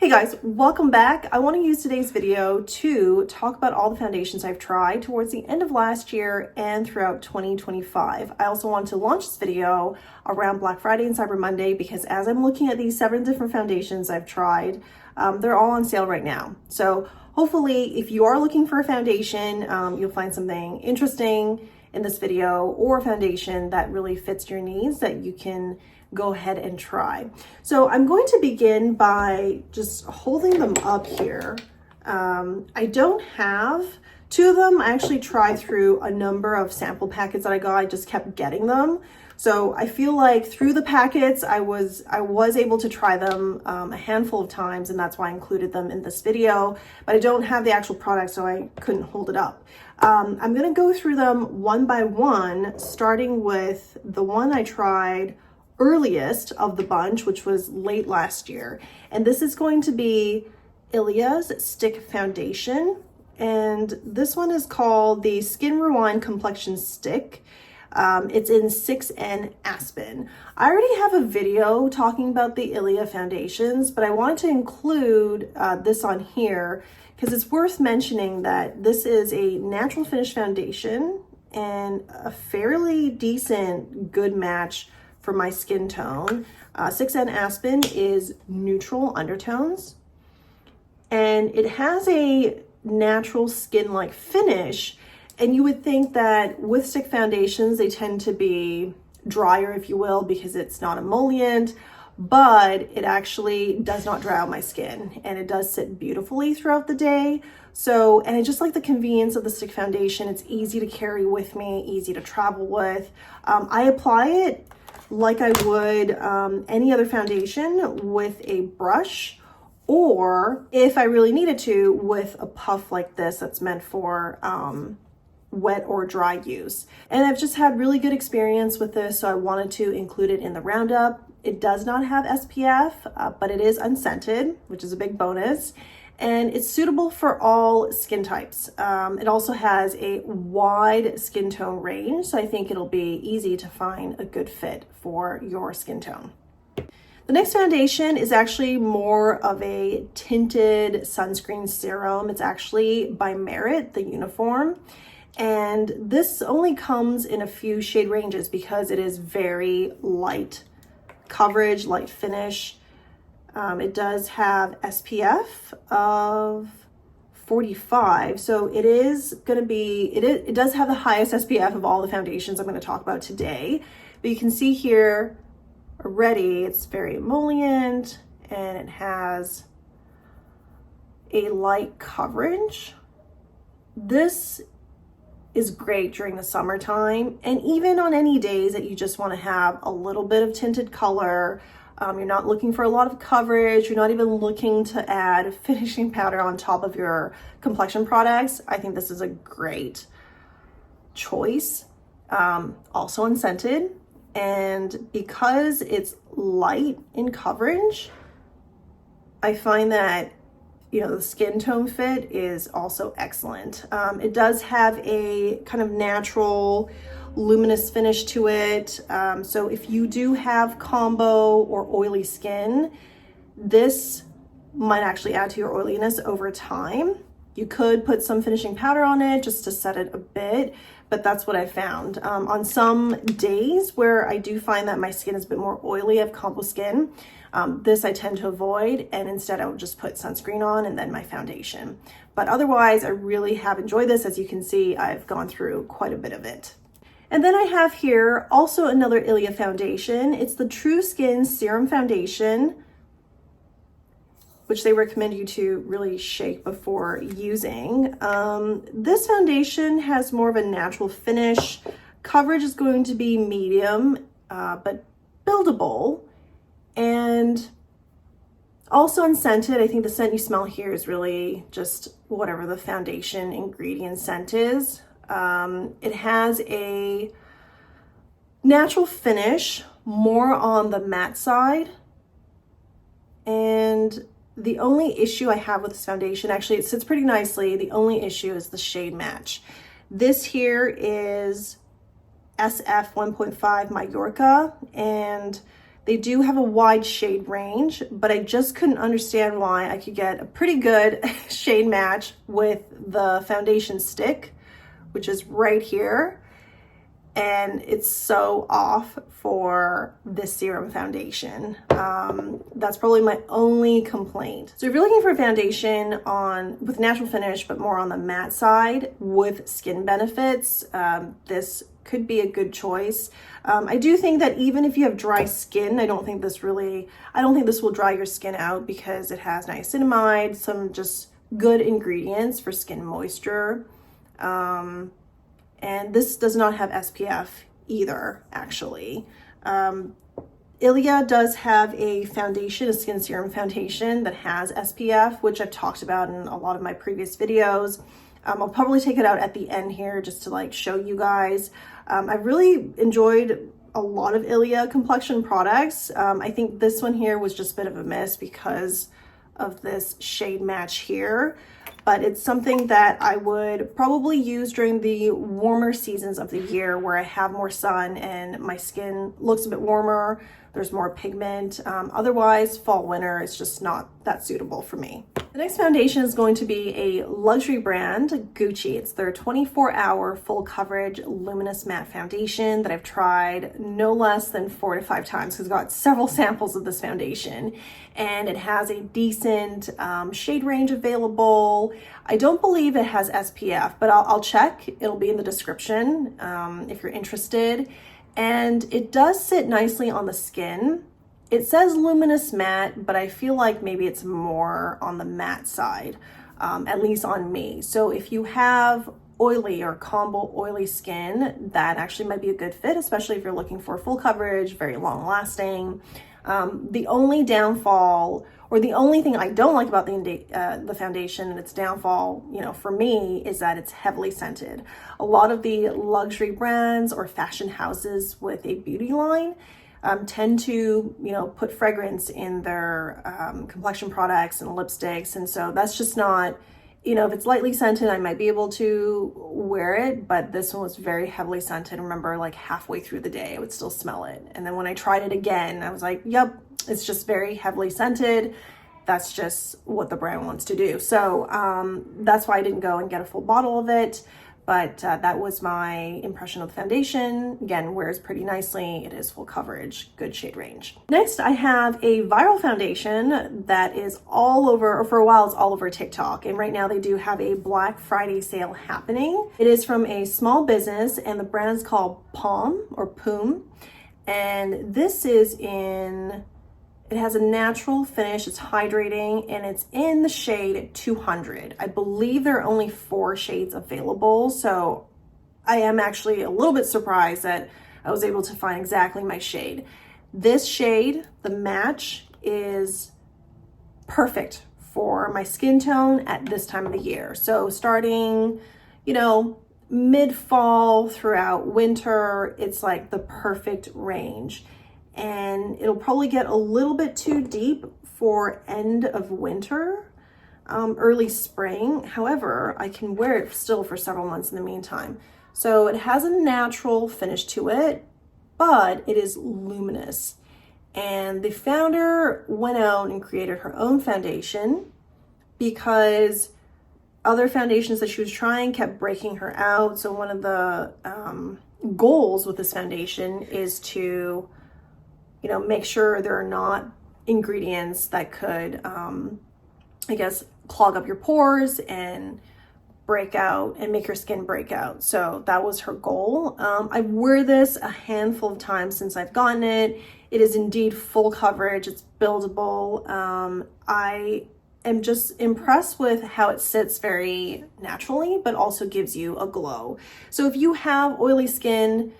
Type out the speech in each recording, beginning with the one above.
Hey guys, welcome back. I want to use today's video to talk about all the foundations I've tried towards the end of last year and throughout 2025. I also want to launch this video around Black Friday and Cyber Monday because as I'm looking at these 7 different foundations I've tried, they're all on sale right now. So hopefully if you are looking for a foundation, you'll find something interesting in this video or a foundation that really fits your needs that you can go ahead and try. So I'm going to begin by just holding them up here. I don't have 2 of them. I actually tried through a number of sample packets that I got. I just kept getting them. So I feel like through the packets, I was able to try them a handful of times, and that's why I included them in this video, but I don't have the actual product, so I couldn't hold it up. I'm gonna go through them one by one, starting with the one I tried earliest of the bunch, which was late last year. And this is going to be Ilia's Stick Foundation. And this one is called the Skin Rewind Complexion Stick. It's in 6N Aspen. I already have a video talking about the Ilia foundations, but I wanted to include this on here because it's worth mentioning that this is a natural finish foundation and a fairly decent, good match for my skin tone. 6N Aspen is neutral undertones, and it has a natural skin-like finish. And you would think that with stick foundations, they tend to be drier, if you will, because it's not emollient, but it actually does not dry out my skin, and it does sit beautifully throughout the day. So, and I just like the convenience of the stick foundation. It's easy to carry with me, easy to travel with. I apply it like I would any other foundation with a brush, or if I really needed to, with a puff like this that's meant for wet or dry use. And I've just had really good experience with this, so I wanted to include it in the Roundup. It does not have SPF, but it is unscented, which is a big bonus. And it's suitable for all skin types. It also has a wide skin tone range, so I think it'll be easy to find a good fit for your skin tone. The next foundation is actually more of a tinted sunscreen serum. It's actually by Merit, the Uniforn. And this only comes in a few shade ranges because it is very light coverage, light finish. It does have SPF of 45, so it is going to be, it does have the highest SPF of all the foundations I'm going to talk about today. But you can see here already it's very emollient and it has a light coverage. This is great during the summertime, and even on any days that you just want to have a little bit of tinted color. You're not looking for a lot of coverage. You're not even looking to add finishing powder on top of your complexion products. I think this is a great choice. Also unscented, and because it's light in coverage, I find that the skin tone fit is also excellent. It does have a kind of natural luminous finish to it. So if you do have combo or oily skin, this might actually add to your oiliness over time. You could put some finishing powder on it just to set it a bit, but that's what I found. On some days where I do find that my skin is a bit more oily, I have combo skin, this I tend to avoid, and instead I would just put sunscreen on and then my foundation. But otherwise, I really have enjoyed this. As you can see, I've gone through quite a bit of it. And then I have here also another Ilia foundation. It's the True Skin Serum Foundation, which they recommend you to really shake before using. This foundation has more of a natural finish. Coverage is going to be medium, but buildable. And also unscented. I think the scent you smell here is really just whatever the foundation ingredient scent is. It has a natural finish, more on the matte side. And the only issue I have with this foundation, actually it sits pretty nicely. The only issue is the shade match. This here is SF 1.5 Mallorca, and They do have a wide shade range, but I just couldn't understand why I could get a pretty good shade match with the foundation stick, which is right here. And it's so off for this Serum foundation. That's probably my only complaint. So if you're looking for a foundation with natural finish, but more on the matte side with skin benefits, this could be a good choice. I do think that even if you have dry skin, I don't think this will dry your skin out because it has niacinamide, some just good ingredients for skin moisture. And this does not have SPF either, actually. Ilia does have a foundation, a skin serum foundation that has SPF, which I've talked about in a lot of my previous videos. I'll probably take it out at the end here just to like show you guys. I've really enjoyed a lot of Ilia complexion products. I think this one here was just a bit of a miss because of this shade match here, but it's something that I would probably use during the warmer seasons of the year where I have more sun and my skin looks a bit warmer, there's more pigment. Otherwise, fall, winter, it's just not that suitable for me. The next foundation is going to be a luxury brand, Gucci. It's their 24-hour full coverage luminous matte foundation that I've tried no less than 4 to 5 times because I've got several samples of this foundation, and it has a decent shade range available. I don't believe it has SPF, but I'll check. It'll be in the description if you're interested. And it does sit nicely on the skin. It says luminous matte, but I feel like maybe it's more on the matte side, at least on me. So if you have oily or combo oily skin, that actually might be a good fit, especially if you're looking for full coverage, very long lasting. The only downfall, or the only thing I don't like about the foundation and its downfall, for me, is that it's heavily scented. A lot of the luxury brands or fashion houses with a beauty line tend to, put fragrance in their complexion products and lipsticks. And so that's just not, if it's lightly scented, I might be able to wear it, but this one was very heavily scented. I remember like halfway through the day, I would still smell it. And then when I tried it again, I was like, yep, it's just very heavily scented. That's just what the brand wants to do. So that's why I didn't go and get a full bottle of it. But that was my impression of the foundation. Again, wears pretty nicely. It is full coverage, good shade range. Next, I have a viral foundation that is all over, or for a while, it's all over TikTok. And right now they do have a Black Friday sale happening. It is from a small business and the brand is called Poom. And this is it has a natural finish, it's hydrating, and it's in the shade 200. I believe there are only 4 shades available, so I am actually a little bit surprised that I was able to find exactly my shade. This shade, the match, is perfect for my skin tone at this time of the year. So starting, mid-fall throughout winter, it's like the perfect range. And it'll probably get a little bit too deep for end of winter, early spring. However, I can wear it still for several months in the meantime. So it has a natural finish to it, but it is luminous. And the founder went out and created her own foundation because other foundations that she was trying kept breaking her out. So one of the goals with this foundation is to make sure there are not ingredients that could, clog up your pores and break out and make your skin break out. So that was her goal. I wear this a handful of times since I've gotten it. It is indeed full coverage. It's buildable. I am just impressed with how it sits very naturally, but also gives you a glow. So if you have oily skin,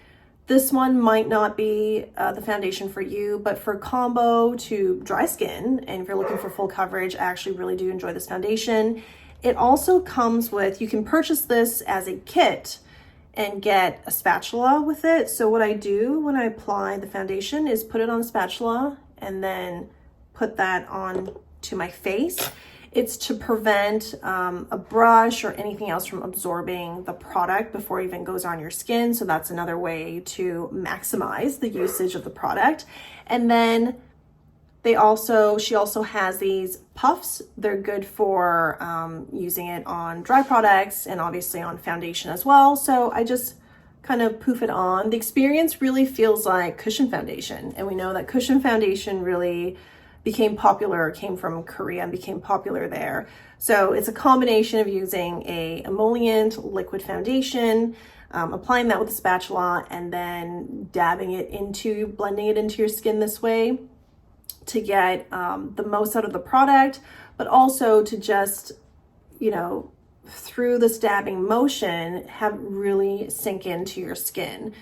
this one might not be the foundation for you, but for combo to dry skin, and if you're looking for full coverage, I actually really do enjoy this foundation. It also comes with, you can purchase this as a kit and get a spatula with it. So what I do when I apply the foundation is put it on a spatula and then put that on to my face. It's to prevent a brush or anything else from absorbing the product before it even goes on your skin. So that's another way to maximize the usage of the product. And then she also has these puffs. They're good for using it on dry products and obviously on foundation as well. So I just kind of poof it on. The experience really feels like cushion foundation. And we know that cushion foundation really became popular, came from Korea and became popular there. So it's a combination of using a emollient liquid foundation, applying that with a spatula, and then blending it into your skin this way to get the most out of the product, but also to just, through this dabbing motion, have really sink into your skin.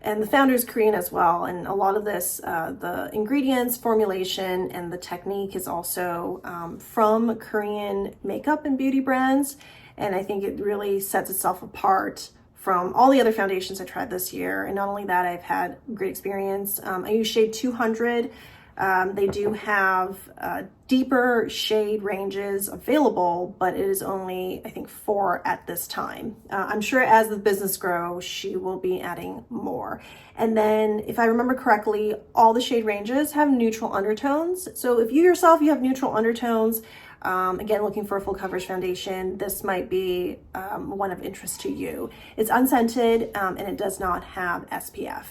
And the founder is Korean as well. And a lot of this, the ingredients, formulation, and the technique is also from Korean makeup and beauty brands. And I think it really sets itself apart from all the other foundations I tried this year. And not only that, I've had great experience. I use shade 200. They do have deeper shade ranges available, but it is only, I think, 4 at this time. I'm sure as the business grows, she will be adding more. And then, if I remember correctly, all the shade ranges have neutral undertones. So if you have neutral undertones, again, looking for a full coverage foundation, this might be one of interest to you. It's unscented and it does not have SPF.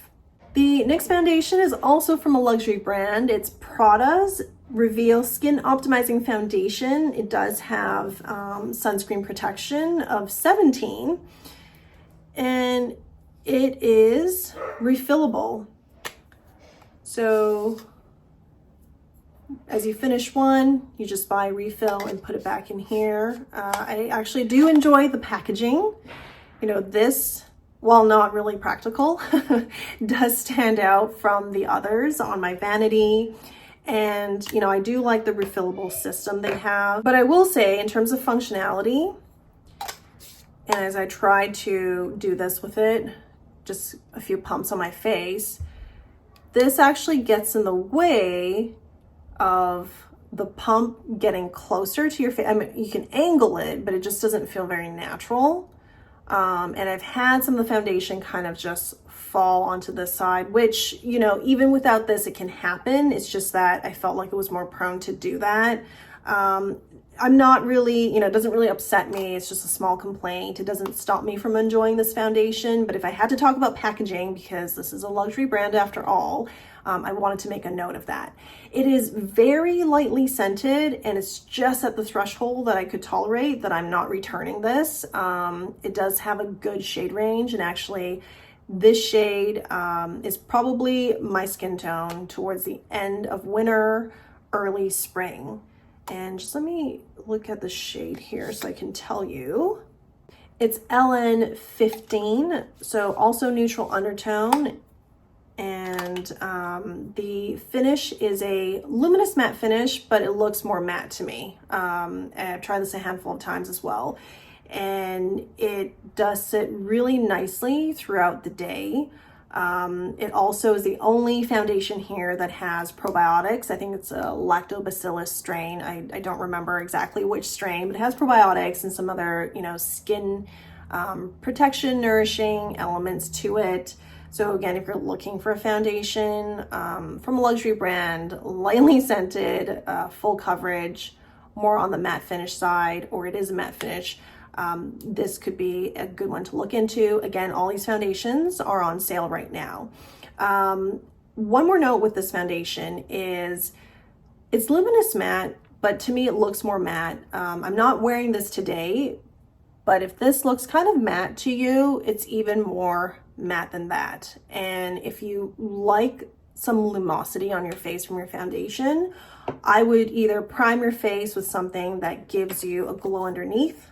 The next foundation is also from a luxury brand. It's Prada's Reveal Skin Optimizing Foundation. It does have sunscreen protection of 17, and it is refillable. So as you finish one, you just buy a refill and put it back in here. I actually do enjoy the packaging. This, while not really practical, does stand out from the others on my vanity. And, I do like the refillable system they have. But I will say, in terms of functionality, and as I tried to do this with it, just a few pumps on my face, this actually gets in the way of the pump getting closer to your face. I mean, you can angle it, but it just doesn't feel very natural. And I've had some of the foundation kind of just fall onto this side, which, even without this, it can happen. It's just that I felt like it was more prone to do that. I'm not really, it doesn't really upset me. It's just a small complaint. It doesn't stop me from enjoying this foundation. But if I had to talk about packaging, because this is a luxury brand after all, I wanted to make a note of that. It is very lightly scented, and it's just at the threshold that I could tolerate that I'm not returning this. It does have a good shade range, and actually this shade is probably my skin tone towards the end of winter, early spring. And just let me look at the shade here so I can tell you. It's LN15, so also neutral undertone. And the finish is a luminous matte finish, but it looks more matte to me. I've tried this a handful of times as well. And it does sit really nicely throughout the day. It also is the only foundation here that has probiotics. I think it's a lactobacillus strain. I don't remember exactly which strain, but it has probiotics and some other, skin protection, nourishing elements to it. So again, if you're looking for a foundation from a luxury brand, lightly scented, full coverage, more on the matte finish side, or it is a matte finish, this could be a good one to look into. Again, all these foundations are on sale right now. One more note with this foundation is it's luminous matte, but to me it looks more matte. I'm not wearing this today, but if this looks kind of matte to you, it's even more matte than that. And if you like some lumosity on your face from your foundation, I would either prime your face with something that gives you a glow underneath,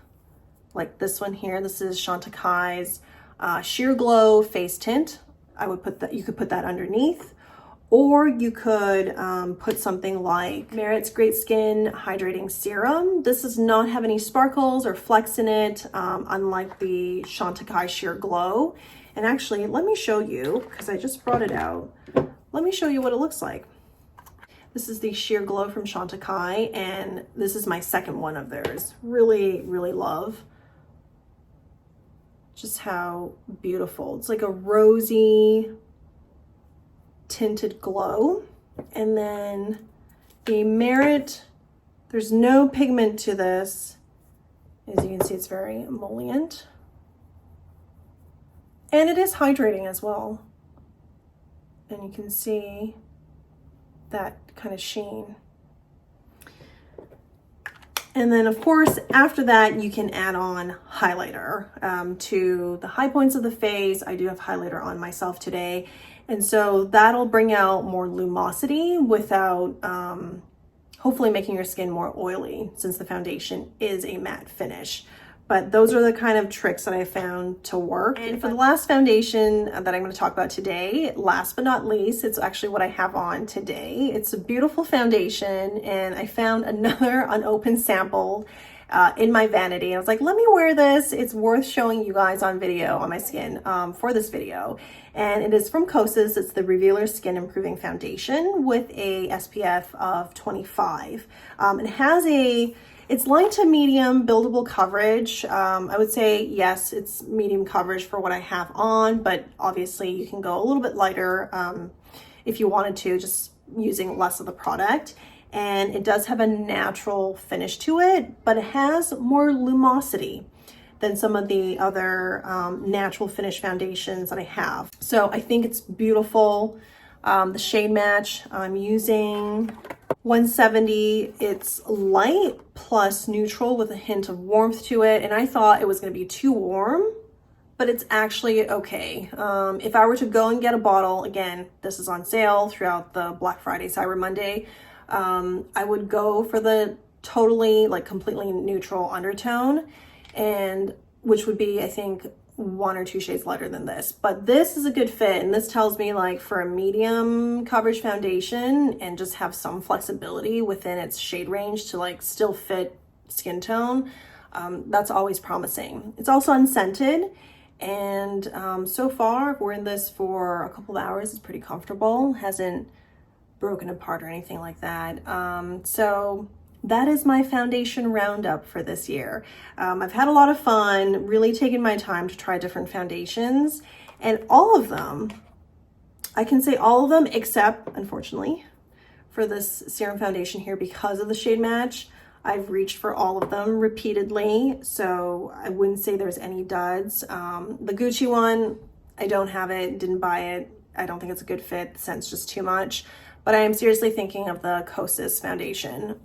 like this one here. This is Chantekai's Sheer Glow Face Tint. You could put that underneath, or you could put something like Merit's Great Skin Hydrating Serum. This does not have any sparkles or flecks in it, unlike the Chantekai Sheer Glow. And actually, let me show you, because I just brought it out. Let me show you what it looks like. This is the Sheer Glow from Chantecaille, and this is my second one of theirs. Really, really love just how beautiful. It's like a rosy tinted glow. And then the Merit, there's no pigment to this. As you can see, it's very emollient. And it is hydrating as well. And you can see that kind of sheen. And then of course, after that, you can add on highlighter to the high points of the face. I do have highlighter on myself today. And so that'll bring out more lumosity without hopefully making your skin more oily, since the foundation is a matte finish. But those are the kind of tricks that I found to work. And for the last foundation that I'm going to talk about today, last but not least, it's actually what I have on today. It's a beautiful foundation, and I found another unopened sample in my vanity. I was like, let me wear this. It's worth showing you guys on video, on my skin, for this video. And it is from Kosas. It's the Revealer Skin Improving Foundation with a SPF of 25. It has it's light to medium buildable coverage. I would say, yes, it's medium coverage for what I have on, but obviously you can go a little bit lighter if you wanted to, just using less of the product. And it does have a natural finish to it, but it has more lumosity than some of the other natural finish foundations that I have. So I think it's beautiful. The shade match, I'm using 170. It's light plus neutral with a hint of warmth to it. And I thought it was going to be too warm, but it's actually okay. If I were to go and get a bottle, again, this is on sale throughout the Black Friday, Cyber Monday, I would go for the totally, like, completely neutral undertone, and which would be, I think, 1 or 2 shades lighter than this. But this is a good fit, and this tells me, like, for a medium coverage foundation and just have some flexibility within its shade range to, like, still fit skin tone, that's always promising. It's also unscented, and so far I've worn this for a couple of hours. It's pretty comfortable, hasn't broken apart or anything like that. So that is my foundation roundup for this year. I've had a lot of fun, really taking my time to try different foundations, and all of them, I can say all of them, except, unfortunately, for this Serum foundation here, because of the shade match, I've reached for all of them repeatedly, so I wouldn't say there's any duds. The Gucci one, I don't have it, didn't buy it. I don't think it's a good fit. The scent's just too much. But I am seriously thinking of the Kosas foundation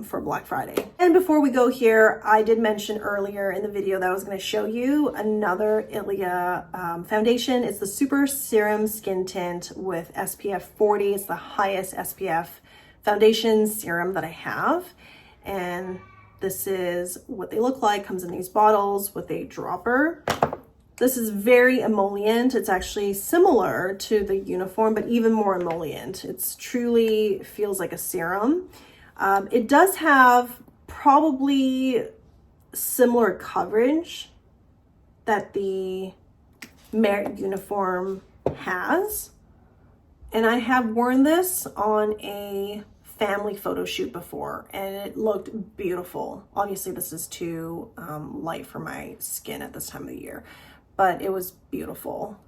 for Black Friday. And before we go here, I did mention earlier in the video that I was going to show you another Ilia foundation. It's the Super Serum Skin Tint with SPF 40. It's the highest SPF foundation serum that I have. And this is what they look like. Comes in these bottles with a dropper. This is very emollient. It's actually similar to the Uniforn, but even more emollient. It's truly feels like a serum. It does have probably similar coverage that the Merit Uniform has. And I have worn this on a family photo shoot before, and it looked beautiful. Obviously, this is too light for my skin at this time of the year, but it was beautiful.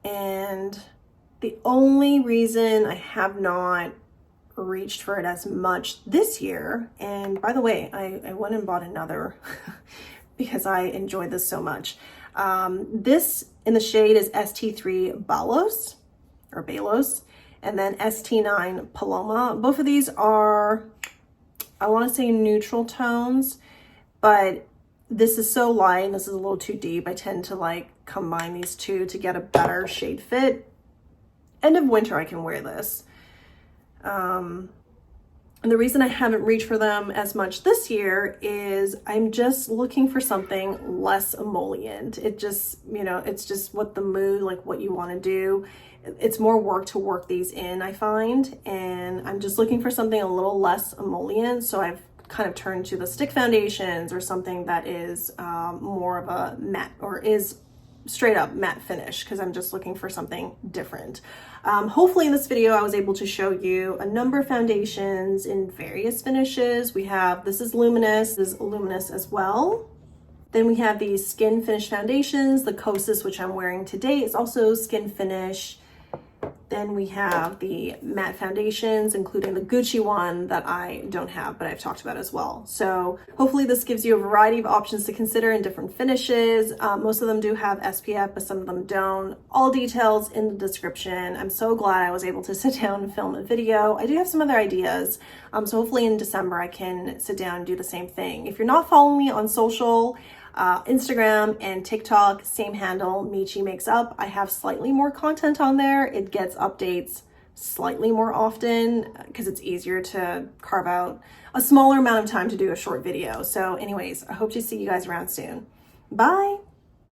And the only reason I have not reached for it as much this year, and by the way, I went and bought another because I enjoyed this so much. This in the shade is ST3 Balos, or Balos, and then ST9 Paloma. Both of these are, I want to say, neutral tones, but this is so light and this is a little too deep. I tend to like combine these two to get a better shade fit. End of winter, I can wear this. And the reason I haven't reached for them as much this year is I'm just looking for something less emollient. It just, you know, it's just what the mood, like what you want to do. It's more work to work these in, I find, and I'm just looking for something a little less emollient. So I've kind of turned to the stick foundations or something that is more of a matte, or is straight up matte finish because I'm just looking for something different. Hopefully in this video I was able to show you a number of foundations in various finishes. We have, this is luminous, this is luminous as well. Then we have these skin finish foundations. The Kosas, which I'm wearing today, is also skin finish. Then we have the matte foundations, including the Gucci one that I don't have, but I've talked about as well. So hopefully this gives you a variety of options to consider in different finishes. Most of them do have SPF, but some of them don't. All details in the description. I'm so glad I was able to sit down and film a video. I do have some other ideas. So hopefully in December I can sit down and do the same thing. If you're not following me on social, Instagram and TikTok, same handle, Michi Makes Up. I have slightly more content on there. It gets updates slightly more often because it's easier to carve out a smaller amount of time to do a short video. So anyways, I hope to see you guys around soon. Bye.